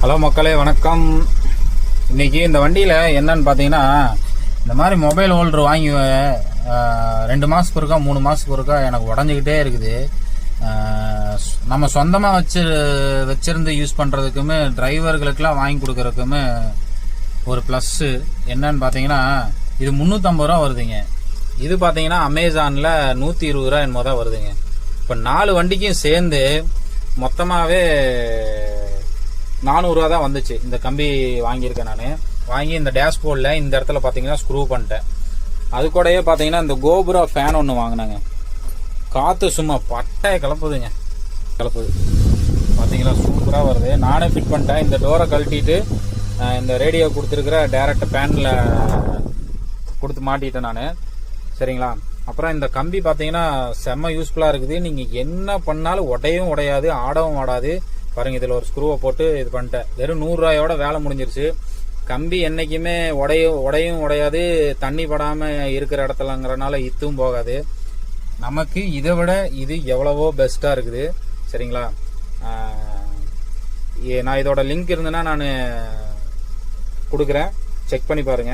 Hello மக்களே, வணக்கம். இன்னைக்கு இந்த வண்டியில் என்னன்னு பார்த்தீங்கன்னா, இந்த மாதிரி மொபைல் ஹோல்டர் வாங்கி 2 மாதத்துக்கு ஒருக்கா 3 மாதத்துக்கு ஒருக்கா எனக்கு உடஞ்சிக்கிட்டே இருக்குது. நம்ம சொந்தமாக வச்சிருந்து யூஸ் பண்ணுறதுக்குமே, டிரைவர்களுக்கெல்லாம் வாங்கி கொடுக்கறதுக்குமே ஒரு ப்ளஸ்ஸு என்னன்னு பார்த்தீங்கன்னா, இது 350 ரூபா வருதுங்க. இது பார்த்தீங்கன்னா அமேசானில் 120 ரூபா என்னமோ தான் வருதுங்க. இப்போ 4 வண்டிக்கும் சேர்ந்து மொத்தமாகவே 400 ரூபா தான் வந்துச்சு. இந்த கம்பி வாங்கியிருக்கேன் நான். வாங்கி இந்த டேஷ்போர்டில் இந்த இடத்துல பார்த்தீங்கன்னா ஸ்க்ரூ பண்ணிட்டேன். அது கூடயே பார்த்தீங்கன்னா இந்த கோபுரா ஃபேன் ஒன்று வாங்கினாங்க. காற்று சும்மா பட்டையை கிளப்புது பார்த்தீங்களா, சூப்பராக வருது. நானே ஃபிட் பண்ணிட்டேன். இந்த டோரை கழட்டிட்டு இந்த ரேடியோ கொடுத்துருக்கிற டேரக்ட் பேனில் கொடுத்து மாட்டிட்டேன் நான். சரிங்களா. அப்புறம் இந்த கம்பி பார்த்தீங்கன்னா செம்ம யூஸ்ஃபுல்லாக இருக்குது. நீங்கள் என்ன பண்ணாலும் உடையும் உடையாது, ஆடவும் ஆடாது. பாருங்கள், இதில் ஒரு ஸ்க்ரூவை போட்டு இது பண்ணிட்டேன். வெறும் 100 ரூபாயோட வேலை முடிஞ்சிருச்சு. கம்பி என்றைக்குமே உடையும் உடையாது, தண்ணி படாமல் இருக்கிற இடத்துலங்கிறனால இத்தும் போகாது. நமக்கு இதை விட இது எவ்வளவோ பெஸ்ட்டாக இருக்குது. சரிங்களா. நான் இதோட லிங்க் இருந்ததுன்னா நான் கொடுக்குறேன், செக் பண்ணி பாருங்கள்.